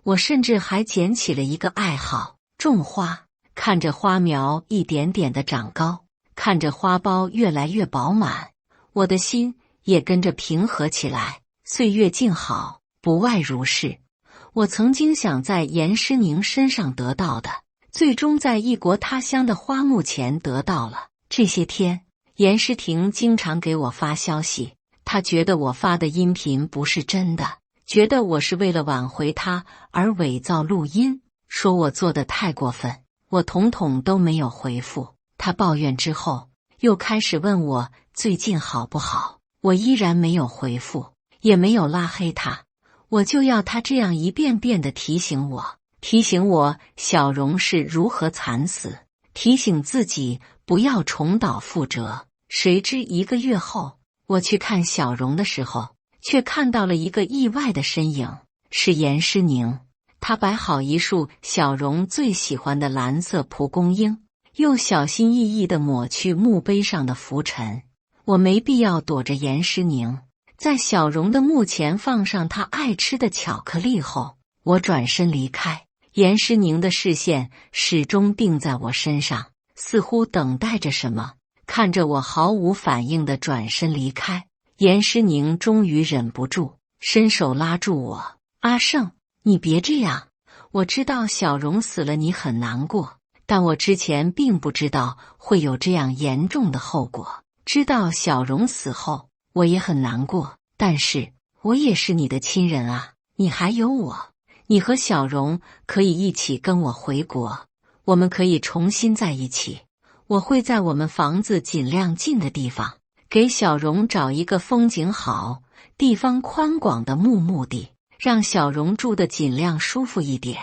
我甚至还捡起了一个爱好，种花。看着花苗一点点地长高，看着花苞越来越饱满，我的心也跟着平和起来。岁月静好，不外如是。我曾经想在严诗宁身上得到的，最终在异国他乡的花木前得到了。这些天，严诗婷经常给我发消息，她觉得我发的音频不是真的，觉得我是为了挽回她而伪造录音，说我做得太过分。我统统都没有回复。她抱怨之后，又开始问我最近好不好，我依然没有回复，也没有拉黑她。我就要她这样一遍遍地提醒我小荣是如何惨死，提醒自己不要重蹈覆辙。谁知1个月后，我去看小荣的时候，却看到了一个意外的身影，是严诗宁。他摆好一束小荣最喜欢的蓝色蒲公英，又小心翼翼地抹去墓碑上的浮尘。我没必要躲着严诗宁，在小荣的墓前放上他爱吃的巧克力后，我转身离开。严诗宁的视线始终定在我身上，似乎等待着什么。看着我毫无反应地转身离开，严诗宁终于忍不住，伸手拉住我：“阿胜，你别这样。我知道小荣死了你很难过，但我之前并不知道会有这样严重的后果。知道小荣死后，我也很难过，但是我也是你的亲人啊，你还有我。你和小荣可以一起跟我回国，我们可以重新在一起。我会在我们房子尽量近的地方，给小荣找一个风景好、地方宽广的墓地，让小荣住得尽量舒服一点。”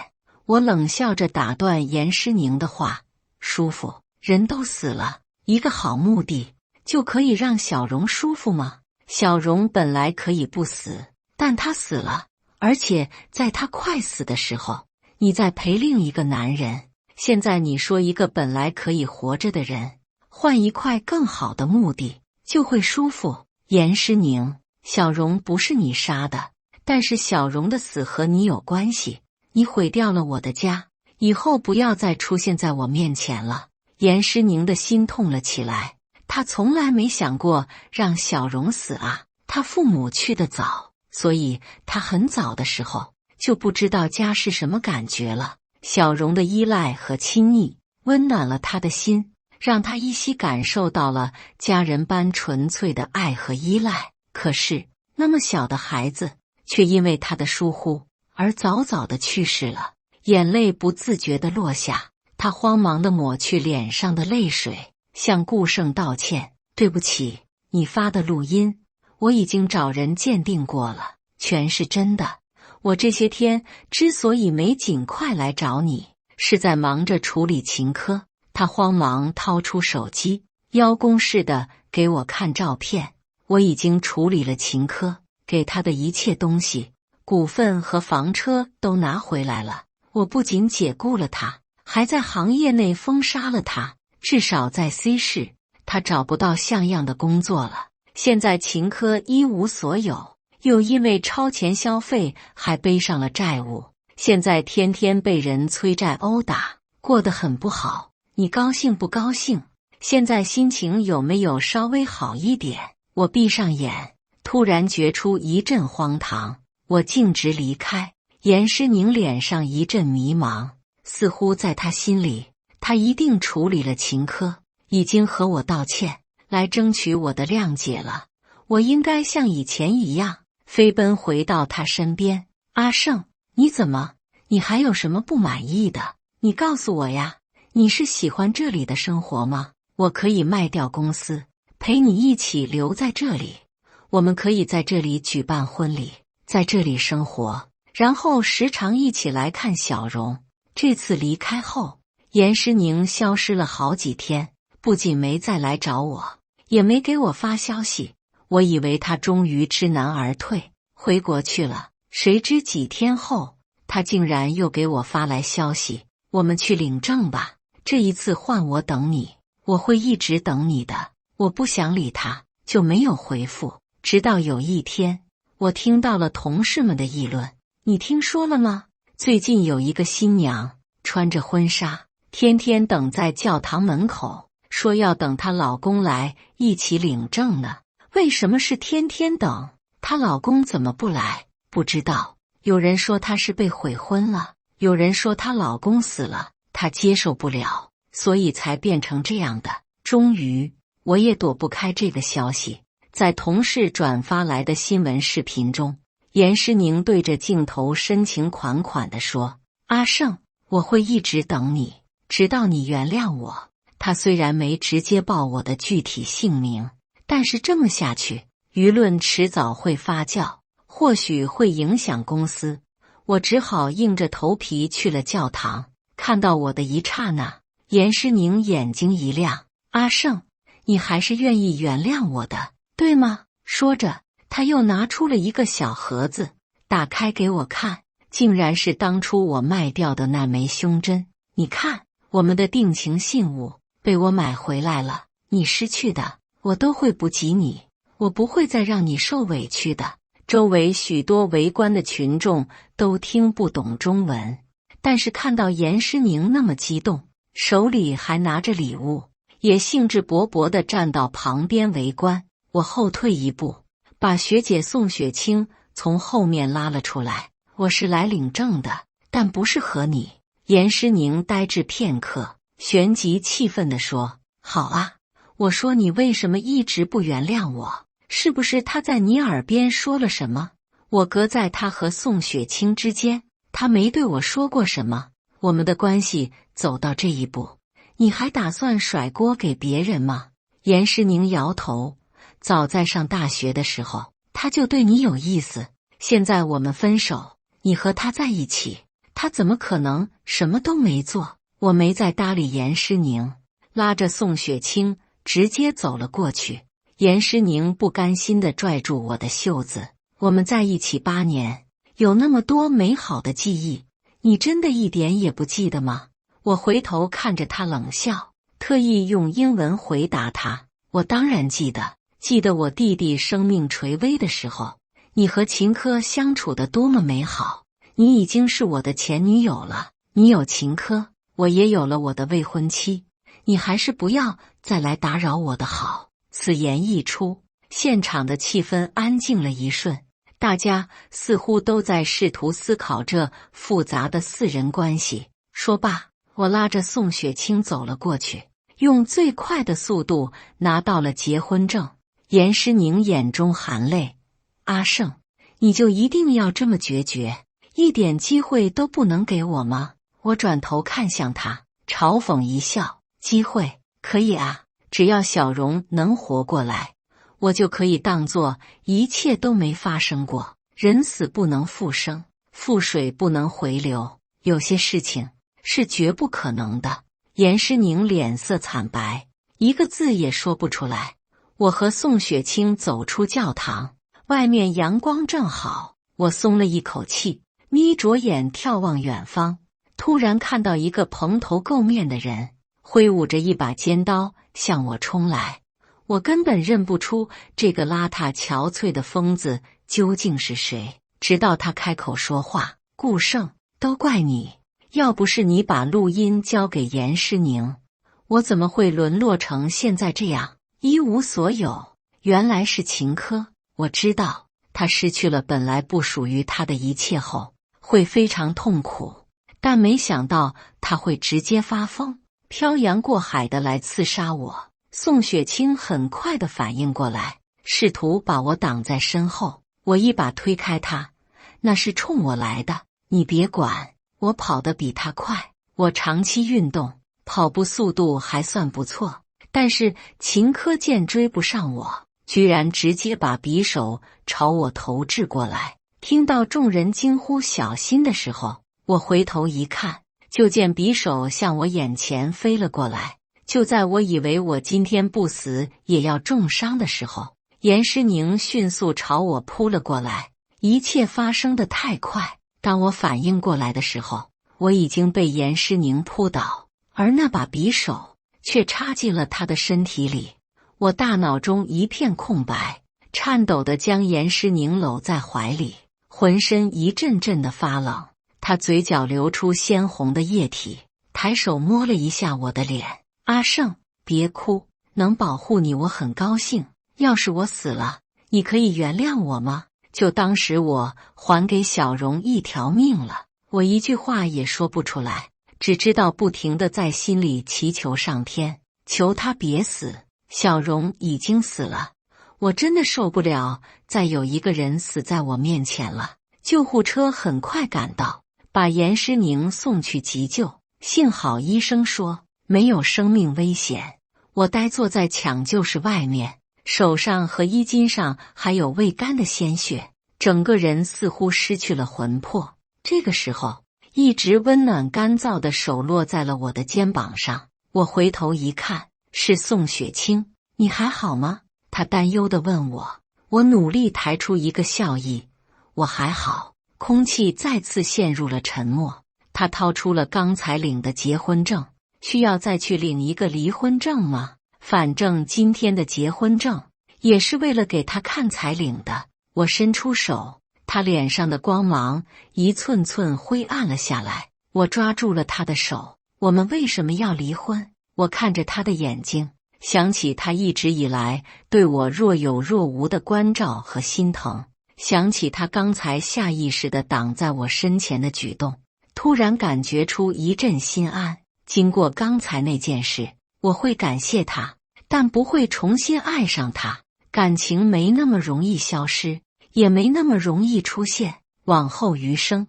我冷笑着打断严诗宁的话：“舒服？人都死了，一个好墓地就可以让小荣舒服吗？小荣本来可以不死，但他死了，而且在他快死的时候，你在陪另一个男人。现在你说一个本来可以活着的人，换一块更好的墓地就会舒服？严诗宁，小荣不是你杀的，但是小荣的死和你有关系。你毁掉了我的家，以后不要再出现在我面前了。”严诗宁的心痛了起来，他从来没想过让小荣死啊。他父母去得早，所以他很早的时候就不知道家是什么感觉了。小荣的依赖和亲昵温暖了他的心，让他依稀感受到了家人般纯粹的爱和依赖。可是那么小的孩子却因为他的疏忽而早早的去世了。眼泪不自觉地落下，他慌忙地抹去脸上的泪水，向顾胜道歉：“对不起，你发的录音我已经找人鉴定过了，全是真的。我这些天之所以没尽快来找你，是在忙着处理秦科。”他慌忙掏出手机，邀功似的给我看照片。我已经处理了秦科给他的一切东西，股份和房车都拿回来了。我不仅解雇了他，还在行业内封杀了他，至少在 C 市，他找不到像样的工作了。现在秦科一无所有，又因为超前消费还背上了债务，现在天天被人催债殴打，过得很不好。你高兴不高兴？现在心情有没有稍微好一点？我闭上眼，突然觉出一阵荒唐，我径直离开。严诗宁脸上一阵迷茫，似乎在他心里，他一定处理了秦科，已经和我道歉，来争取我的谅解了。我应该像以前一样飞奔回到他身边。阿胜，你怎么？你还有什么不满意的？你告诉我呀，你是喜欢这里的生活吗？我可以卖掉公司，陪你一起留在这里。我们可以在这里举办婚礼，在这里生活，然后时常一起来看小荣。这次离开后，严诗宁消失了好几天，不仅没再来找我，也没给我发消息。我以为他终于知难而退，回国去了。谁知几天后，他竟然又给我发来消息：我们去领证吧，这一次换我等你，我会一直等你的。我不想理他，就没有回复。直到有一天，我听到了同事们的议论：你听说了吗？最近有一个新娘穿着婚纱，天天等在教堂门口，说要等她老公来一起领证呢。为什么是天天等？她老公怎么不来？不知道。有人说她是被悔婚了，有人说她老公死了，她接受不了，所以才变成这样的。终于，我也躲不开这个消息。在同事转发来的新闻视频中，严诗宁对着镜头深情款款地说：阿胜，我会一直等你，直到你原谅我。他虽然没直接报我的具体姓名，但是这么下去，舆论迟早会发酵，或许会影响公司。我只好硬着头皮去了教堂。看到我的一刹那，严诗宁眼睛一亮：阿胜，你还是愿意原谅我的，对吗？说着，他又拿出了一个小盒子，打开给我看，竟然是当初我卖掉的那枚胸针。你看，我们的定情信物被我买回来了，你失去的，我都会补给你，我不会再让你受委屈的。周围许多围观的群众都听不懂中文，但是看到严诗宁那么激动，手里还拿着礼物，也兴致勃勃地站到旁边围观。我后退一步，把学姐宋雪清从后面拉了出来。我是来领证的，但不是和你。严诗宁呆滞片刻，旋即气愤地说：好啊，我说你为什么一直不原谅我？是不是他在你耳边说了什么？我隔在他和宋雪清之间，他没对我说过什么。我们的关系走到这一步，你还打算甩锅给别人吗？严诗宁摇头。早在上大学的时候，他就对你有意思。现在我们分手，你和他在一起，他怎么可能什么都没做？我没再搭理严诗宁，拉着宋雪清直接走了过去。严诗宁不甘心地拽住我的袖子：我们在一起8年，有那么多美好的记忆，你真的一点也不记得吗？我回头看着他冷笑，特意用英文回答他：我当然记得。记得我弟弟生命垂危的时候，你和秦科相处得多么美好。你已经是我的前女友了，你有秦科，我也有了我的未婚妻，你还是不要再来打扰我的好。此言一出，现场的气氛安静了一瞬，大家似乎都在试图思考这复杂的4人关系。说罢，我拉着宋雪清走了过去，用最快的速度拿到了结婚证。严诗宁眼中含泪：阿胜，你就一定要这么决绝，一点机会都不能给我吗？我转头看向他，嘲讽一笑：机会可以啊，只要小荣能活过来，我就可以当作一切都没发生过。人死不能复生，覆水不能回流，有些事情是绝不可能的。严诗宁脸色惨白，一个字也说不出来。我和宋雪清走出教堂，外面阳光正好，我松了一口气，眯着眼眺望远方，突然看到一个蓬头垢面的人挥舞着一把尖刀向我冲来。我根本认不出这个邋遢憔悴的疯子究竟是谁，直到他开口说话：顾胜，都怪你，要不是你把录音交给严诗宁，我怎么会沦落成现在这样，一无所有？原来是秦科。我知道他失去了本来不属于他的一切后会非常痛苦，但没想到他会直接发疯，漂洋过海的来刺杀我。宋雪清很快的反应过来，试图把我挡在身后，我一把推开他：那是冲我来的，你别管。我跑得比他快，我长期运动，跑步速度还算不错，但是秦科见追不上我，居然直接把匕首朝我投掷过来。听到众人惊呼小心的时候，我回头一看，就见匕首向我眼前飞了过来。就在我以为我今天不死也要重伤的时候，严诗宁迅速朝我扑了过来。一切发生得太快，当我反应过来的时候，我已经被严诗宁扑倒，而那把匕首却插进了他的身体里。我大脑中一片空白，颤抖地将严诗宁搂在怀里，浑身一阵阵的发冷。他嘴角流出鲜红的液体，抬手摸了一下我的脸。阿胜，别哭，能保护你我很高兴。要是我死了，你可以原谅我吗？就当时我还给小荣一条命了。我一句话也说不出来，只知道不停地在心里祈求上天，求他别死。小荣已经死了，我真的受不了再有一个人死在我面前了。救护车很快赶到，把严诗宁送去急救，幸好医生说没有生命危险。我呆坐在抢救室外面，手上和衣襟上还有未干的鲜血，整个人似乎失去了魂魄。这个时候，一直温暖干燥的手落在了我的肩膀上。我回头一看，是宋雪清。你还好吗？他担忧地问我。我努力抬出一个笑意，我还好。空气再次陷入了沉默。他掏出了刚才领的结婚证，需要再去领一个离婚证吗？反正今天的结婚证也是为了给他看才领的。我伸出手，他脸上的光芒一寸寸灰暗了下来。我抓住了他的手。我们为什么要离婚？我看着他的眼睛，想起他一直以来对我若有若无的关照和心疼，想起他刚才下意识地挡在我身前的举动，突然感觉出一阵心安。经过刚才那件事，我会感谢他，但不会重新爱上他。感情没那么容易消失，也没那么容易出现。往后余生，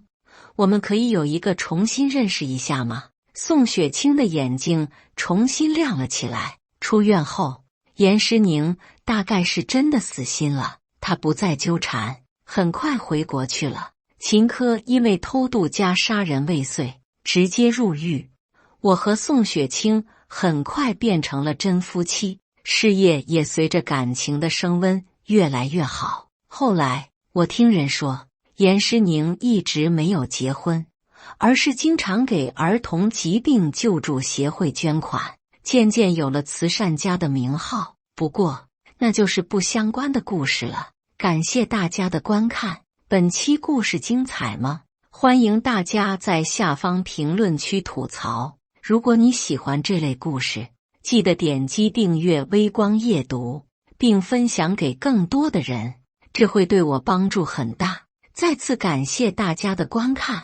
我们可以有一个重新认识一下吗？宋雪清的眼睛重新亮了起来。出院后，严诗宁大概是真的死心了，他不再纠缠，很快回国去了。秦科因为偷渡加杀人未遂，直接入狱。我和宋雪清很快变成了真夫妻，事业也随着感情的升温越来越好。后来我听人说，严诗宁一直没有结婚，而是经常给儿童疾病救助协会捐款，渐渐有了慈善家的名号。不过那就是不相关的故事了。感谢大家的观看，本期故事精彩吗？欢迎大家在下方评论区吐槽。如果你喜欢这类故事，记得点击订阅微光夜读，并分享给更多的人，这会对我帮助很大。再次感谢大家的观看。